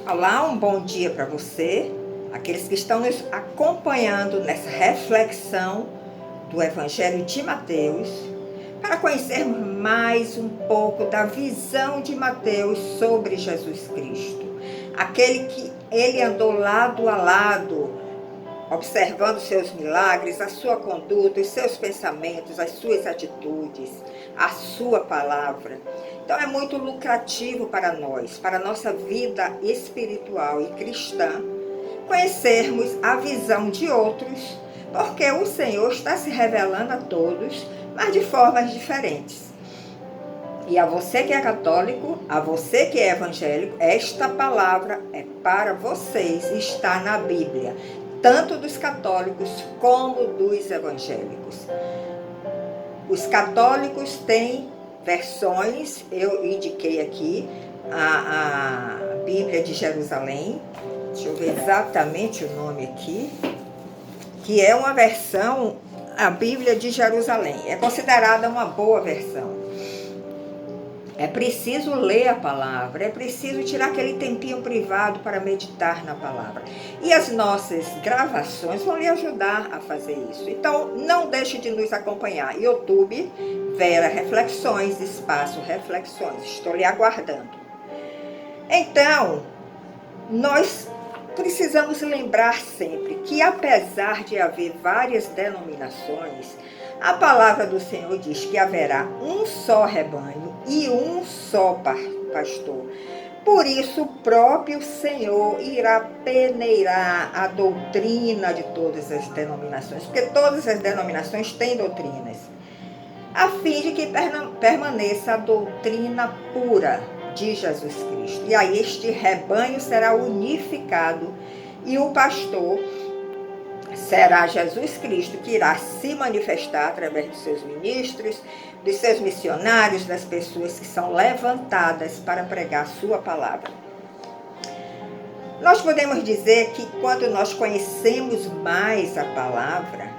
Olá, um bom dia para você, aqueles que estão nos acompanhando nessa reflexão do Evangelho de Mateus, para conhecermos mais um pouco da visão de Mateus sobre Jesus Cristo, aquele que ele andou lado a lado, observando seus milagres, a sua conduta, os seus pensamentos, as suas atitudes, a sua palavra. Então é muito lucrativo para nós, para a nossa vida espiritual e cristã, conhecermos a visão de outros, porque o Senhor está se revelando a todos, mas de formas diferentes. E a você que é católico, a você que é evangélico, esta palavra é para vocês, está na Bíblia, tanto dos católicos como dos evangélicos. Os católicos têm versões, eu indiquei aqui a Bíblia de Jerusalém, deixa eu ver exatamente o nome aqui, que é uma versão, a Bíblia de Jerusalém, é considerada uma boa versão. É preciso ler a palavra, é preciso tirar aquele tempinho privado para meditar na palavra. E as nossas gravações vão lhe ajudar a fazer isso. Então, não deixe de nos acompanhar. YouTube, Vera Reflexões, Espaço Reflexões. Estou lhe aguardando. Então, nós precisamos lembrar sempre que, apesar de haver várias denominações, a palavra do Senhor diz que haverá um só rebanho e um só pastor. Por isso, o próprio Senhor irá peneirar a doutrina de todas as denominações, porque todas as denominações têm doutrinas, a fim de que permaneça a doutrina pura de Jesus Cristo. E aí este rebanho será unificado e o pastor será Jesus Cristo, que irá se manifestar através dos seus ministros, dos seus missionários, das pessoas que são levantadas para pregar a sua palavra. Nós podemos dizer que quando nós conhecemos mais a palavra,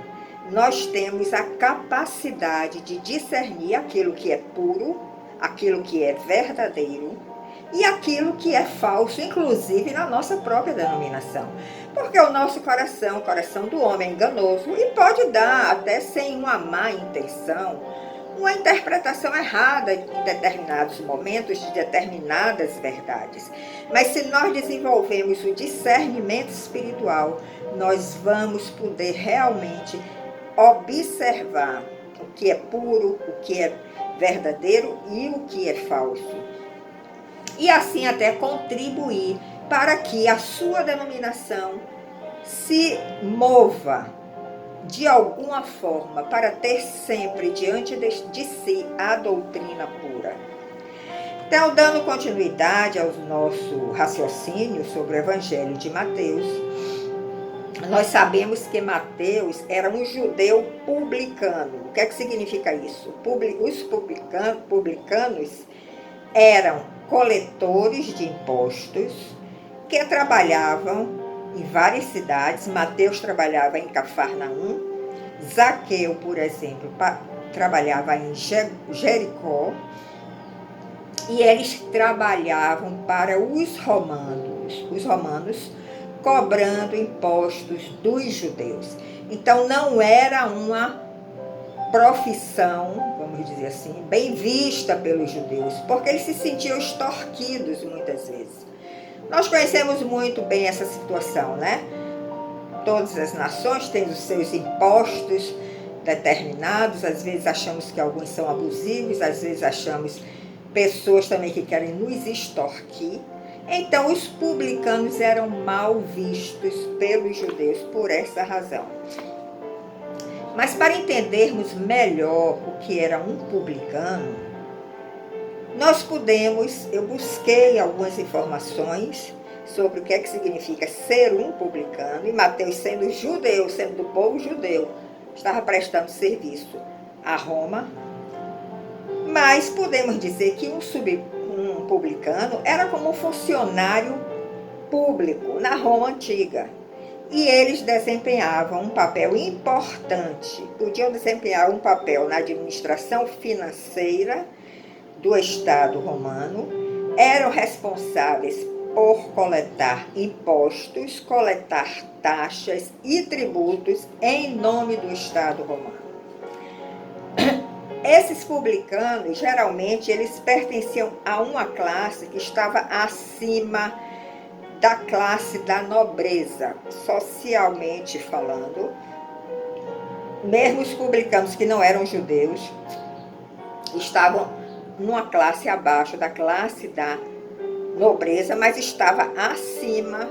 nós temos a capacidade de discernir aquilo que é puro, aquilo que é verdadeiro e aquilo que é falso, inclusive na nossa própria denominação. Porque o nosso coração, o coração do homem é enganoso e pode dar, até sem uma má intenção, uma interpretação errada em determinados momentos de determinadas verdades. Mas se nós desenvolvemos o discernimento espiritual, nós vamos poder realmente observar o que é puro, o que é verdadeiro e o que é falso. E assim até contribuir para que a sua denominação se mova de alguma forma para ter sempre diante de si a doutrina pura. Então, dando continuidade ao nosso raciocínio sobre o Evangelho de Mateus, nós sabemos que Mateus era um judeu publicano. O que é que significa isso? Os publicanos eram coletores de impostos que trabalhavam em várias cidades. Mateus trabalhava em Cafarnaum, Zaqueu, por exemplo, trabalhava em Jericó, e eles trabalhavam para os romanos cobrando impostos dos judeus. Então não era uma profissão, vamos dizer assim, bem vista pelos judeus, porque eles se sentiam extorquidos muitas vezes. Nós conhecemos muito bem essa situação, né? Todas as nações têm os seus impostos determinados, às vezes achamos que alguns são abusivos, às vezes achamos pessoas também que querem nos extorquir. Então, os publicanos eram mal vistos pelos judeus por essa razão. Mas para entendermos melhor o que era um publicano, eu busquei algumas informações sobre o que é que significa ser um publicano, e Mateus, sendo judeu, sendo do povo judeu, estava prestando serviço a Roma, mas podemos dizer que um publicano era como um funcionário público na Roma antiga. E eles desempenhavam um papel importante, podiam desempenhar um papel na administração financeira do Estado romano, eram responsáveis por coletar impostos, coletar taxas e tributos em nome do Estado romano. Esses publicanos, geralmente, eles pertenciam a uma classe que estava acima da classe da nobreza, socialmente falando. Mesmo os publicanos que não eram judeus, estavam numa classe abaixo da classe da nobreza, mas estava acima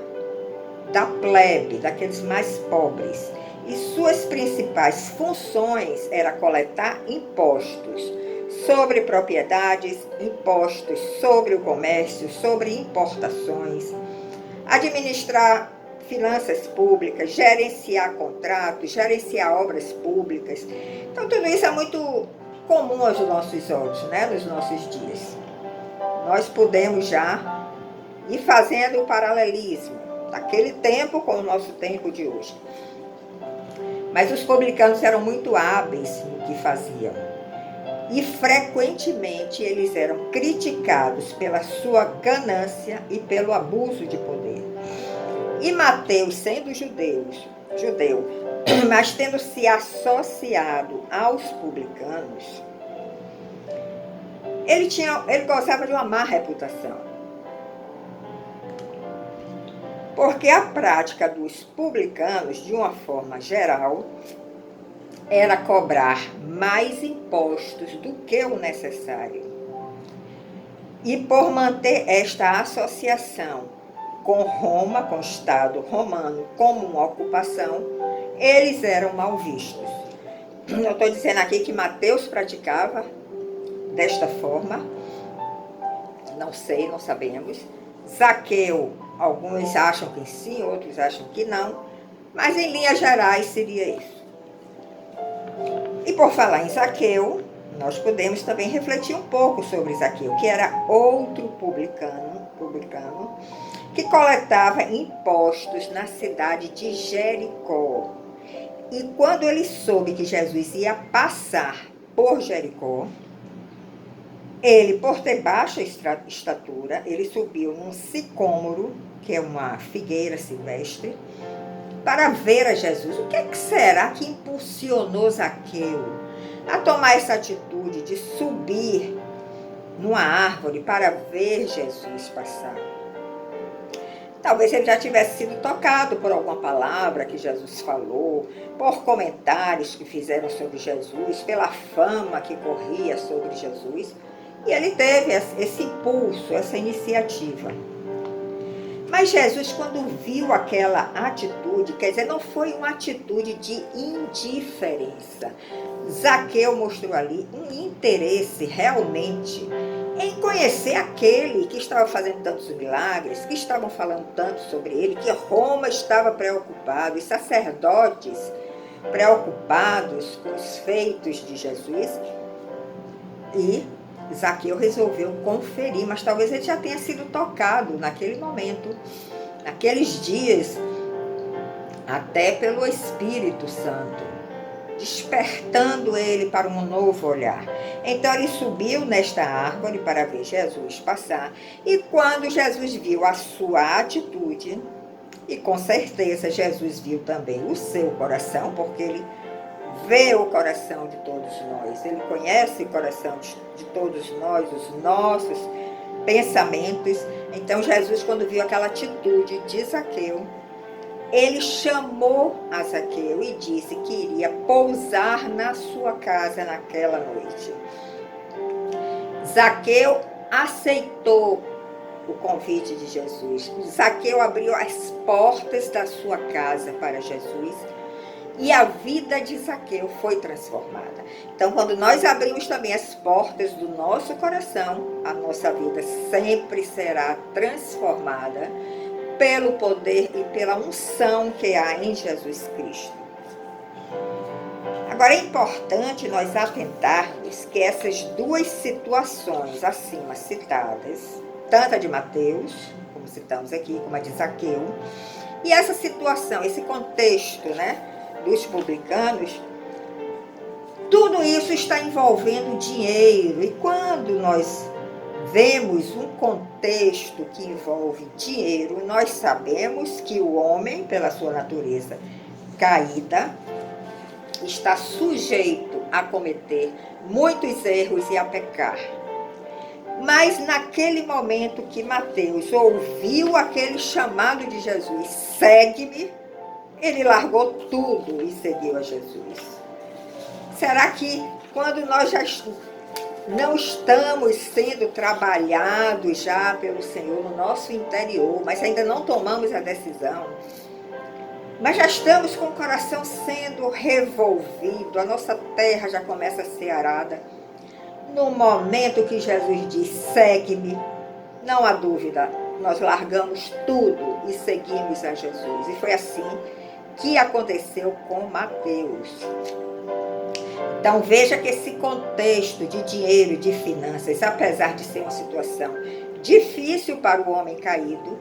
da plebe, daqueles mais pobres. E suas principais funções era coletar impostos sobre propriedades, impostos sobre o comércio, sobre importações, administrar finanças públicas, gerenciar contratos, gerenciar obras públicas. Então, tudo isso é muito comum aos nossos olhos, né, nos nossos dias. Nós podemos já ir fazendo o paralelismo daquele tempo com o nosso tempo de hoje. Mas os publicanos eram muito hábeis no que faziam. E frequentemente eles eram criticados pela sua ganância e pelo abuso de poder. E Mateus, sendo judeu, mas tendo se associado aos publicanos, ele gozava de uma má reputação. Porque a prática dos publicanos, de uma forma geral, era cobrar mais impostos do que o necessário. E por manter esta associação com Roma, com o Estado romano, como uma ocupação, eles eram mal vistos. Eu estou dizendo aqui que Mateus praticava desta forma, não sei, não sabemos. Zaqueu, alguns acham que sim, outros acham que não, mas em linhas gerais seria isso. E por falar em Zaqueu, nós podemos também refletir um pouco sobre Zaqueu, que era outro publicano que coletava impostos na cidade de Jericó. E quando ele soube que Jesus ia passar por Jericó, ele, por ter baixa estatura, ele subiu num sicômoro, que é uma figueira silvestre, para ver a Jesus. O que será que impulsionou Zaqueu a tomar essa atitude de subir numa árvore para ver Jesus passar? Talvez ele já tivesse sido tocado por alguma palavra que Jesus falou, por comentários que fizeram sobre Jesus, pela fama que corria sobre Jesus. E ele teve esse impulso, essa iniciativa. Mas Jesus, quando viu aquela atitude, quer dizer, não foi uma atitude de indiferença. Zaqueu mostrou ali um interesse realmente em conhecer aquele que estava fazendo tantos milagres, que estavam falando tanto sobre ele, que Roma estava preocupada, os sacerdotes preocupados com os feitos de Jesus. E Zaqueu resolveu conferir, mas talvez ele já tenha sido tocado naquele momento, naqueles dias, até pelo Espírito Santo, despertando ele para um novo olhar. Então ele subiu nesta árvore para ver Jesus passar, e quando Jesus viu a sua atitude, e com certeza Jesus viu também o seu coração, porque ele vê o coração de todos nós, ele conhece o coração de todos nós, os nossos pensamentos. Então Jesus, quando viu aquela atitude de Zaqueu, ele chamou a Zaqueu e disse que iria pousar na sua casa naquela noite. Zaqueu aceitou o convite de Jesus. Zaqueu abriu as portas da sua casa para Jesus e a vida de Zaqueu foi transformada. Então, quando nós abrimos também as portas do nosso coração, a nossa vida sempre será transformada pelo poder e pela unção que há em Jesus Cristo. Agora, é importante nós atentarmos que essas duas situações acima citadas, tanto a de Mateus, como citamos aqui, como a de Zaqueu, e essa situação, esse contexto, dos publicanos, tudo isso está envolvendo dinheiro. E quando nós vemos um contexto que envolve dinheiro, nós sabemos que o homem, pela sua natureza caída, está sujeito a cometer muitos erros e a pecar. Mas naquele momento que Mateus ouviu aquele chamado de Jesus, segue-me, ele largou tudo e seguiu a Jesus. Será que quando nós já não estamos sendo trabalhados já pelo Senhor no nosso interior, mas ainda não tomamos a decisão, mas já estamos com o coração sendo revolvido, a nossa terra já começa a ser arada, no momento que Jesus diz, segue-me, não há dúvida, nós largamos tudo e seguimos a Jesus. E foi assim que aconteceu com Mateus. Então veja que esse contexto de dinheiro, de finanças, apesar de ser uma situação difícil para o homem caído,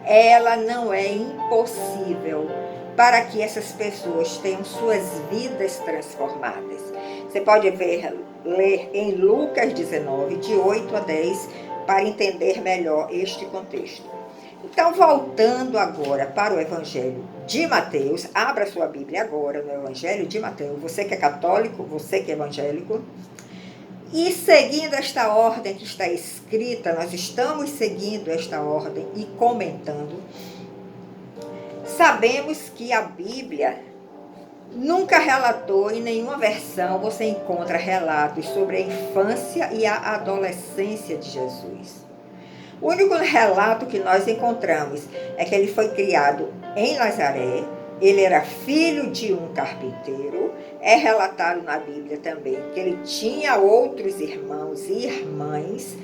ela não é impossível para que essas pessoas tenham suas vidas transformadas. Você pode ler em Lucas 19, de 8 a 10, para entender melhor este contexto. Então, voltando agora para o Evangelho de Mateus, abra sua Bíblia agora no Evangelho de Mateus, você que é católico, você que é evangélico, e seguindo esta ordem que está escrita, nós estamos seguindo esta ordem e comentando. Sabemos que a Bíblia nunca relatou, em nenhuma versão você encontra relatos sobre a infância e a adolescência de Jesus. O único relato que nós encontramos é que ele foi criado em Nazaré, ele era filho de um carpinteiro. É relatado na Bíblia também que ele tinha outros irmãos e irmãs,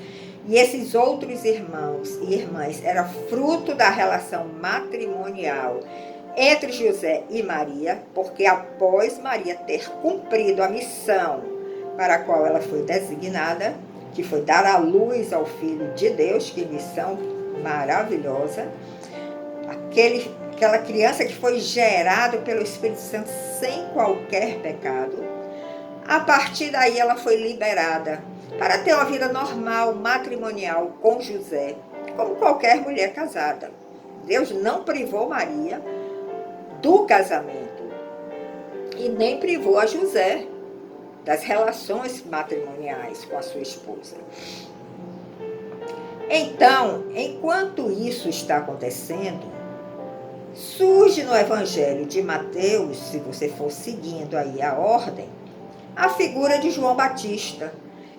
e esses outros irmãos e irmãs eram fruto da relação matrimonial entre José e Maria, porque após Maria ter cumprido a missão para a qual ela foi designada, que foi dar à luz ao Filho de Deus, que missão maravilhosa, aquela criança que foi gerada pelo Espírito Santo sem qualquer pecado, a partir daí ela foi liberada para ter uma vida normal, matrimonial com José, como qualquer mulher casada. Deus não privou Maria do casamento e nem privou a José das relações matrimoniais com a sua esposa. Então, enquanto isso está acontecendo, surge no Evangelho de Mateus, se você for seguindo aí a ordem, a figura de João Batista.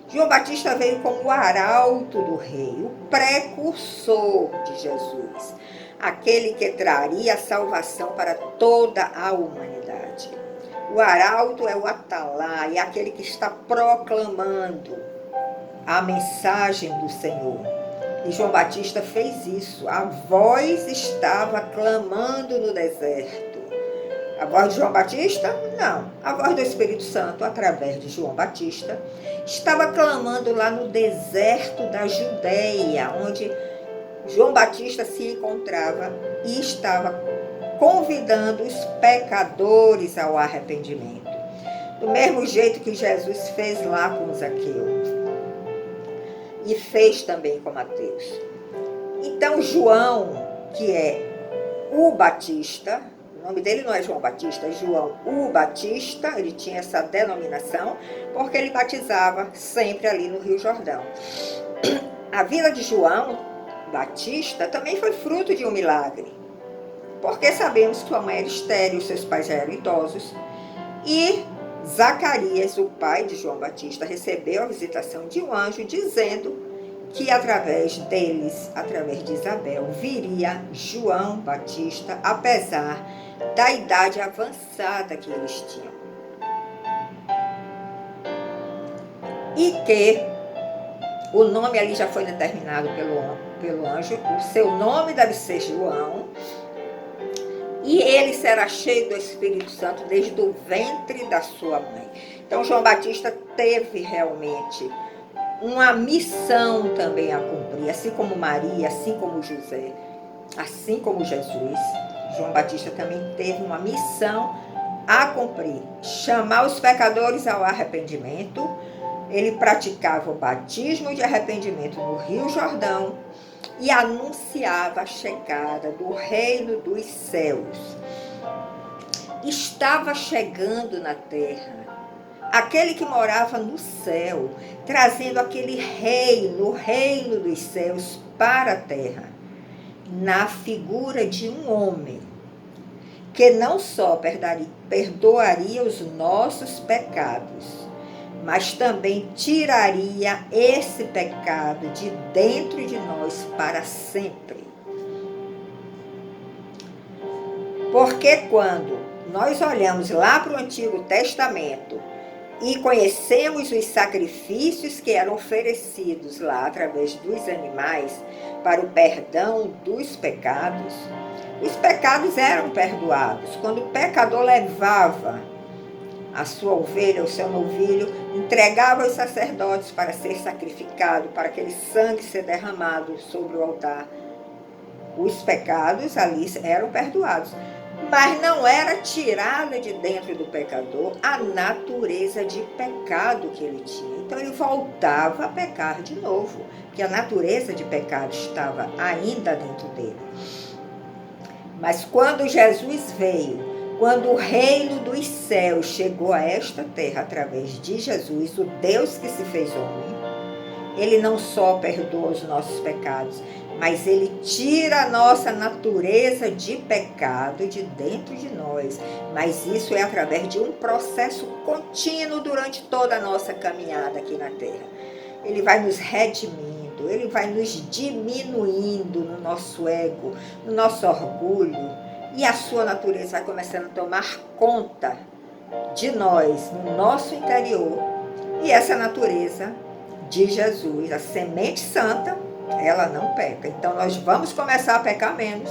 João Batista veio como o arauto do rei, o precursor de Jesus, aquele que traria a salvação para toda a humanidade. O arauto é o atalaia, é aquele que está proclamando a mensagem do Senhor. E João Batista fez isso. A voz estava clamando no deserto. A voz de João Batista? Não. A voz do Espírito Santo, através de João Batista, estava clamando lá no deserto da Judéia, onde João Batista se encontrava e estava convidando os pecadores ao arrependimento. Do mesmo jeito que Jesus fez lá com Zaqueu. E fez também com Mateus. Então João, que é o Batista, o nome dele não é João Batista, é João o Batista, ele tinha essa denominação, porque ele batizava sempre ali no Rio Jordão. A vida de João Batista também foi fruto de um milagre, porque sabemos que sua mãe era estéril, seus pais já eram idosos, e Zacarias, o pai de João Batista, recebeu a visitação de um anjo dizendo que através deles, através de Isabel, viria João Batista, apesar da idade avançada que eles tinham. E que o nome ali já foi determinado pelo anjo, o seu nome deve ser João, e ele será cheio do Espírito Santo desde o ventre da sua mãe. Então João Batista teve realmente uma missão também a cumprir, assim como Maria, assim como José, assim como Jesus. João Batista também teve uma missão a cumprir, chamar os pecadores ao arrependimento, ele praticava o batismo de arrependimento no Rio Jordão e anunciava a chegada do reino dos céus. Estava chegando na terra aquele que morava no céu, trazendo aquele reino, o reino dos céus para a terra, na figura de um homem, que não só perdoaria os nossos pecados, mas também tiraria esse pecado de dentro de nós para sempre. Porque quando nós olhamos lá para o Antigo Testamento e conhecemos os sacrifícios que eram oferecidos lá através dos animais para o perdão dos pecados, os pecados eram perdoados. Quando o pecador levava a sua ovelha, o seu novilho, entregava aos sacerdotes para ser sacrificado, para aquele sangue ser derramado sobre o altar, os pecados ali eram perdoados. Mas não era tirada de dentro do pecador a natureza de pecado que ele tinha. Então ele voltava a pecar de novo, porque a natureza de pecado estava ainda dentro dele. Mas quando Jesus veio, quando o reino dos céus chegou a esta terra através de Jesus, o Deus que se fez homem, ele não só perdoa os nossos pecados, mas ele tira a nossa natureza de pecado de dentro de nós. Mas isso é através de um processo contínuo durante toda a nossa caminhada aqui na terra. Ele vai nos redimindo, ele vai nos diminuindo no nosso ego, no nosso orgulho, e a sua natureza vai começando a tomar conta de nós, no nosso interior. E essa natureza de Jesus, a semente santa, ela não peca. Então nós vamos começar a pecar menos,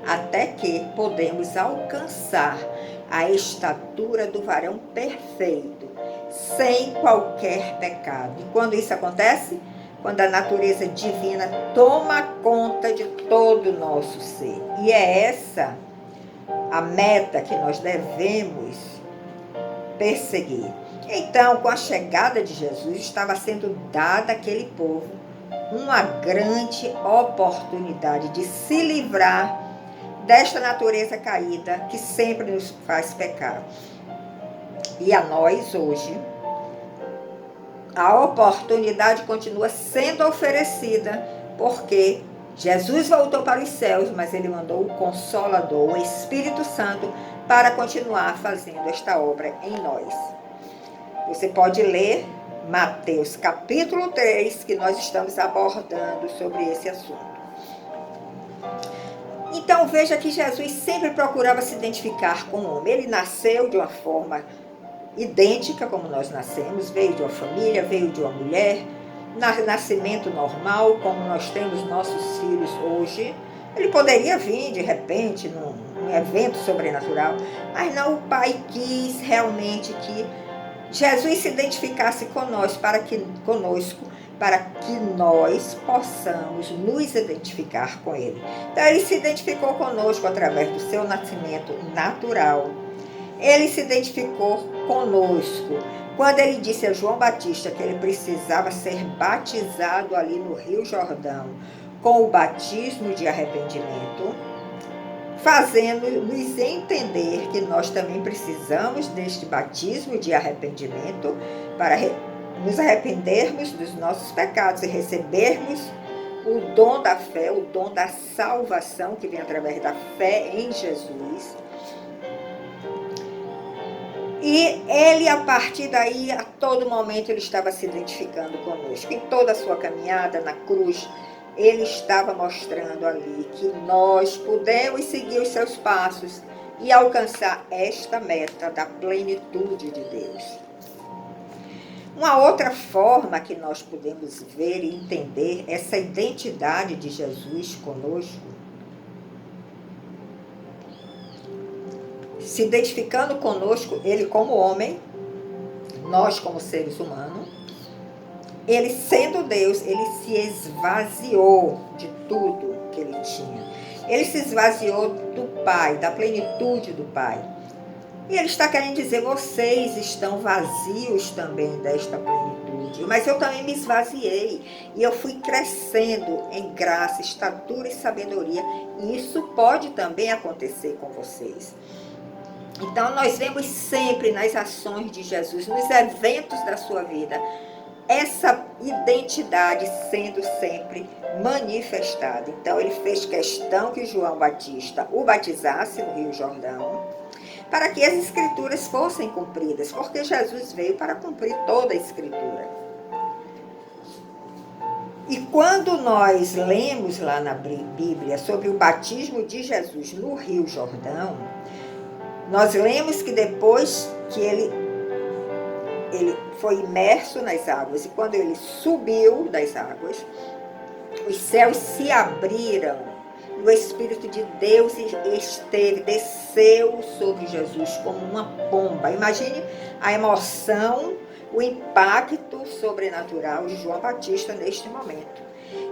até que podemos alcançar a estatura do varão perfeito, sem qualquer pecado. E quando isso acontece? Quando a natureza divina toma conta de todo o nosso ser. E é essa a meta que nós devemos perseguir. Então, com a chegada de Jesus, estava sendo dada àquele povo uma grande oportunidade de se livrar desta natureza caída que sempre nos faz pecar. E a nós hoje, a oportunidade continua sendo oferecida, porque Jesus voltou para os céus, mas ele mandou o Consolador, o Espírito Santo, para continuar fazendo esta obra em nós. Você pode ler Mateus capítulo 3, que nós estamos abordando sobre esse assunto. Então veja que Jesus sempre procurava se identificar com o homem. Ele nasceu de uma forma idêntica como nós nascemos, veio de uma família, veio de uma mulher, nascimento normal, como nós temos nossos filhos hoje. Ele poderia vir de repente num evento sobrenatural, mas não, o Pai quis realmente que Jesus se identificasse conosco, para que nós possamos nos identificar com Ele. Então ele se identificou conosco através do seu nascimento natural. Ele se identificou conosco quando ele disse a João Batista que ele precisava ser batizado ali no Rio Jordão com o batismo de arrependimento, fazendo-nos entender que nós também precisamos deste batismo de arrependimento para nos arrependermos dos nossos pecados e recebermos o dom da fé, o dom da salvação que vem através da fé em Jesus. E ele, a partir daí, a todo momento, ele estava se identificando conosco. Em toda a sua caminhada na cruz, ele estava mostrando ali que nós podemos seguir os seus passos e alcançar esta meta da plenitude de Deus. Uma outra forma que nós podemos ver e entender essa identidade de Jesus conosco, se identificando conosco, ele como homem, nós como seres humanos, ele sendo Deus, ele se esvaziou de tudo que ele tinha. Ele se esvaziou do Pai, da plenitude do Pai. E ele está querendo dizer, vocês estão vazios também desta plenitude. pediu, mas eu também me esvaziei e eu fui crescendo em graça, estatura e sabedoria. E isso pode também acontecer com vocês. Então, nós vemos sempre nas ações de Jesus, nos eventos da sua vida, essa identidade sendo sempre manifestada. Então, ele fez questão que João Batista o batizasse no Rio Jordão, para que as escrituras fossem cumpridas, porque Jesus veio para cumprir toda a escritura. E quando nós lemos lá na Bíblia sobre o batismo de Jesus no Rio Jordão, nós lemos que depois que ele foi imerso nas águas, e quando ele subiu das águas, os céus se abriram, e o Espírito de Deus desceu sobre Jesus como uma pomba. Imagine a emoção, o impacto sobrenatural de João Batista neste momento.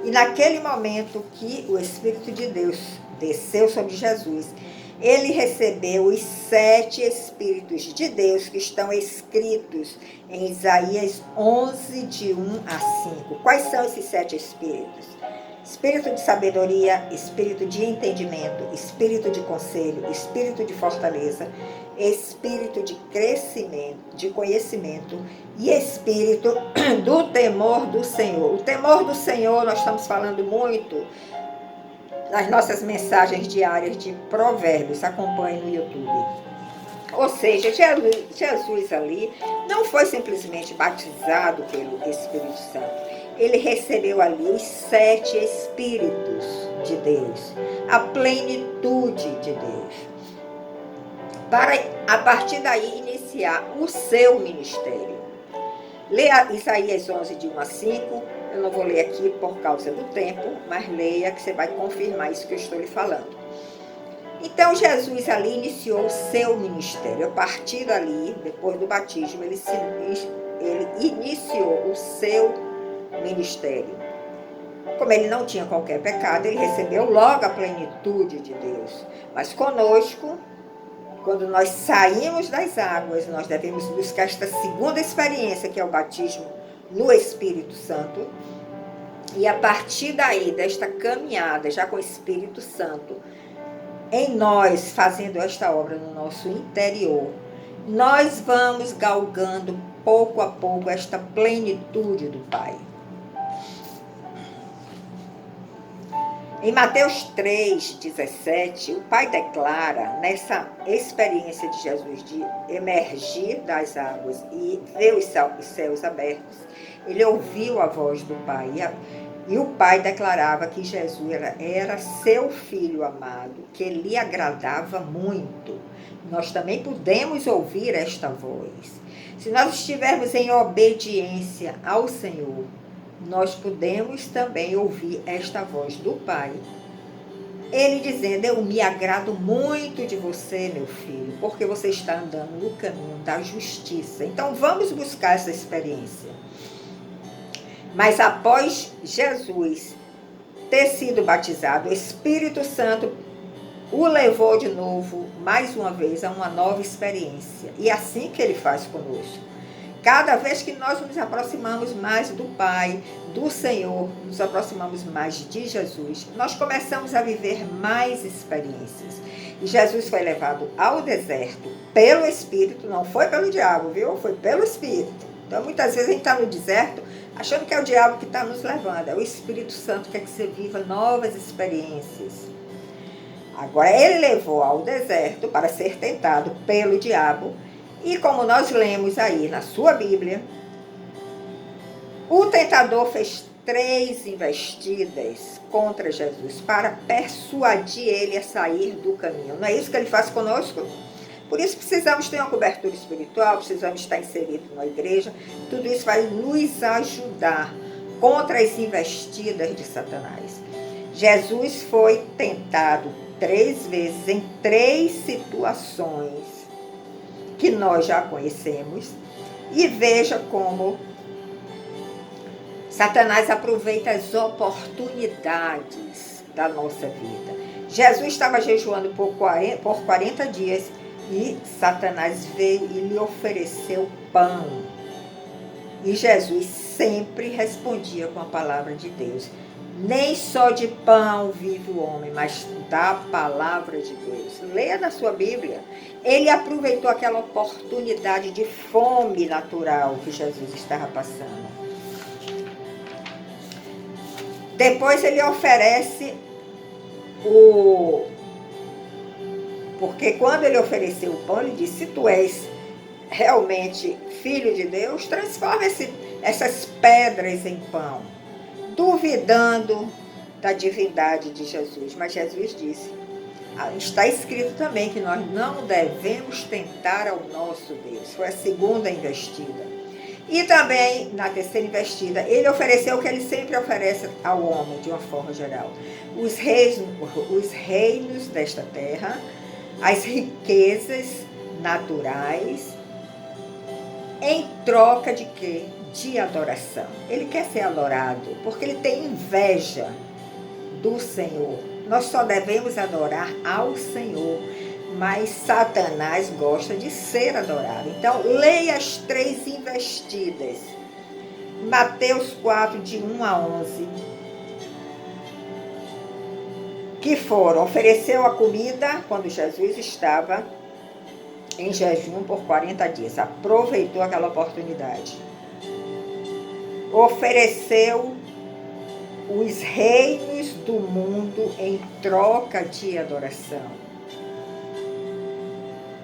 E naquele momento que o Espírito de Deus desceu sobre Jesus, ele recebeu os 7 Espíritos de Deus que estão escritos em Isaías 11, de 1 a 5. Quais são esses 7 Espíritos? Espírito de sabedoria, espírito de entendimento, espírito de conselho, espírito de fortaleza, espírito de crescimento, de conhecimento e espírito do temor do Senhor. O temor do Senhor, nós estamos falando muito nas nossas mensagens diárias de Provérbios, acompanhe no YouTube. Ou seja, Jesus ali não foi simplesmente batizado pelo Espírito Santo. Ele recebeu ali os 7 Espíritos de Deus, a plenitude de Deus, para a partir daí iniciar o seu ministério. Leia Isaías 11, de 1 a 5, eu não vou ler aqui por causa do tempo, mas leia que você vai confirmar isso que eu estou lhe falando. Então Jesus ali iniciou o seu ministério. A partir dali, depois do batismo, ele iniciou o seu ministério. Como ele não tinha qualquer pecado, ele recebeu logo a plenitude de Deus. Mas conosco, quando nós saímos das águas, nós devemos buscar esta segunda experiência, que é o batismo no Espírito Santo. E a partir daí, desta caminhada já com o Espírito Santo, em nós, fazendo esta obra no nosso interior, nós vamos galgando pouco a pouco esta plenitude do Pai. Em Mateus 3,17, o Pai declara, nessa experiência de Jesus de emergir das águas e ver os céus abertos, ele ouviu a voz do Pai. E o Pai declarava que Jesus era seu Filho amado, que lhe agradava muito. Nós também podemos ouvir esta voz. Se nós estivermos em obediência ao Senhor, nós podemos também ouvir esta voz do Pai. Ele dizendo: eu me agrado muito de você, meu filho, porque você está andando no caminho da justiça. Então vamos buscar essa experiência. Mas após Jesus ter sido batizado, o Espírito Santo o levou de novo, mais uma vez, a uma nova experiência. E é assim que ele faz conosco. Cada vez que nós nos aproximamos mais do Pai, do Senhor, nos aproximamos mais de Jesus, nós começamos a viver mais experiências. E Jesus foi levado ao deserto pelo Espírito, não foi pelo diabo, viu? Foi pelo Espírito. Então, muitas vezes a gente está no deserto achando que é o diabo que está nos levando. É o Espírito Santo que quer que você viva novas experiências. Agora, ele levou ao deserto para ser tentado pelo diabo. E como nós lemos aí na sua Bíblia, o tentador fez 3 investidas contra Jesus para persuadir ele a sair do caminho. Não é isso que ele faz conosco? Por isso precisamos ter uma cobertura espiritual, precisamos estar inseridos na igreja. Tudo isso vai nos ajudar contra as investidas de Satanás. Jesus foi tentado 3 vezes em 3 situações que nós já conhecemos, e veja como Satanás aproveita as oportunidades da nossa vida. Jesus estava jejuando por 40 dias e Satanás veio e lhe ofereceu pão. E Jesus sempre respondia com a palavra de Deus. Nem só de pão vive o homem, mas da palavra de Deus. Leia na sua Bíblia. Ele aproveitou aquela oportunidade de fome natural que Jesus estava passando. Depois ele oferece porque quando ele ofereceu o pão, ele disse: se tu és realmente filho de Deus, transforma essas pedras em pão, duvidando da divindade de Jesus. Mas Jesus disse, está escrito também que nós não devemos tentar ao nosso Deus. Foi a segunda investida. E também, na terceira investida, ele ofereceu o que ele sempre oferece ao homem, de uma forma geral. Os reinos desta terra, as riquezas naturais, em troca de quê? De adoração. Ele quer ser adorado, porque ele tem inveja do Senhor. Nós só devemos adorar ao Senhor, mas Satanás gosta de ser adorado. Então, leia as 3 investidas. Mateus 4, de 1 a 11. Que foram, ofereceu a comida quando Jesus estava em jejum por 40 dias. Aproveitou aquela oportunidade. Ofereceu os reinos do mundo em troca de adoração.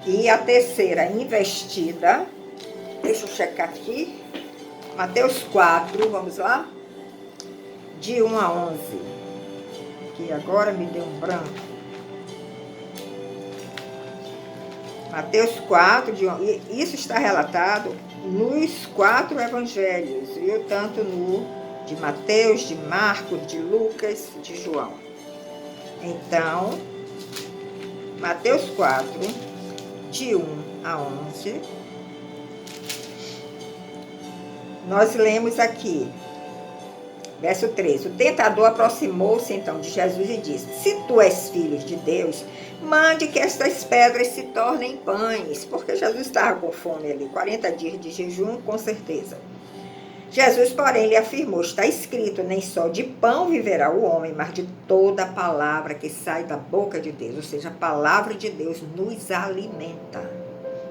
E a terceira investida, deixa eu checar aqui, Mateus 4, vamos lá? De 1 a 11. Que agora me deu um branco. Mateus 4, isso está relatado nos 4 evangelhos, viu? Tanto no de Mateus, de Marcos, de Lucas, de João. Então, Mateus 4, de 1 a 11, nós lemos aqui, verso 3. O tentador aproximou-se então de Jesus e disse: se tu és filho de Deus, mande que estas pedras se tornem pães. Porque Jesus estava com fome ali, 40 dias de jejum, com certeza. Jesus, porém, lhe afirmou: está escrito, nem só de pão viverá o homem, mas de toda a palavra que sai da boca de Deus. Ou seja, a palavra de Deus nos alimenta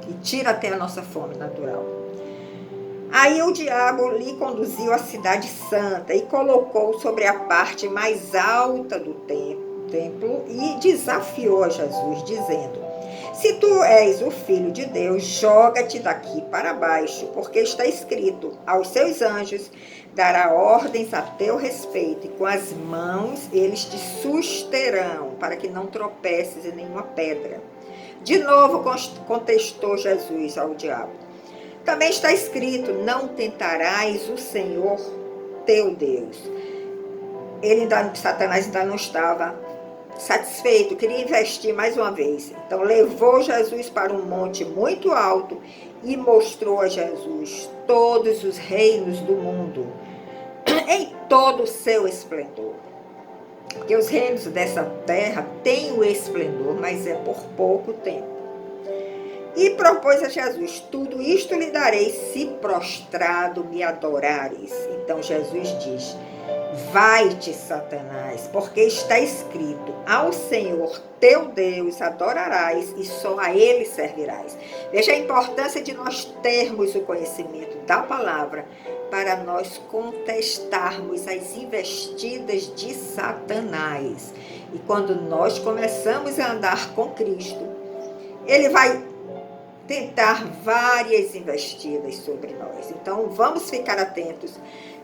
e tira até a nossa fome natural. Aí o diabo lhe conduziu à cidade santa e colocou sobre a parte mais alta do templo e desafiou a Jesus, dizendo: se tu és o Filho de Deus, joga-te daqui para baixo, porque está escrito: aos seus anjos dará ordens a teu respeito, e com as mãos eles te susterão, para que não tropeces em nenhuma pedra. De novo contestou Jesus ao diabo: também está escrito: não tentarás o Senhor teu Deus. Satanás ainda não estava satisfeito, queria investir mais uma vez. Então levou Jesus para um monte muito alto e mostrou a Jesus todos os reinos do mundo em todo o seu esplendor. Porque os reinos dessa terra têm o esplendor, mas é por pouco tempo. E propôs a Jesus: tudo isto lhe darei se prostrado me adorares. Então Jesus diz: vai-te, Satanás, porque está escrito: ao Senhor teu Deus adorarás e só a Ele servirás. Veja a importância de nós termos o conhecimento da palavra para nós contestarmos as investidas de Satanás. E quando nós começamos a andar com Cristo, Ele vai tentar várias investidas sobre nós. Então, vamos ficar atentos.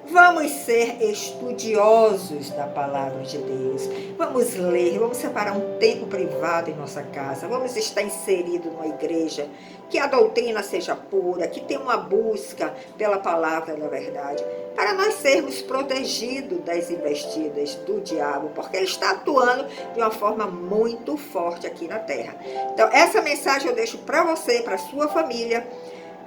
Vamos ser estudiosos da palavra de Deus. Vamos ler, vamos separar um tempo privado em nossa casa. Vamos estar inserido numa igreja que a doutrina seja pura, que tenha uma busca pela palavra da verdade, para nós sermos protegidos das investidas do diabo, porque ele está atuando de uma forma muito forte aqui na terra. Então, essa mensagem eu deixo para você, para a sua família,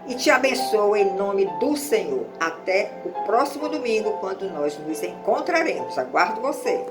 e te abençoo em nome do Senhor. Até o próximo domingo, quando nós nos encontraremos. Aguardo você.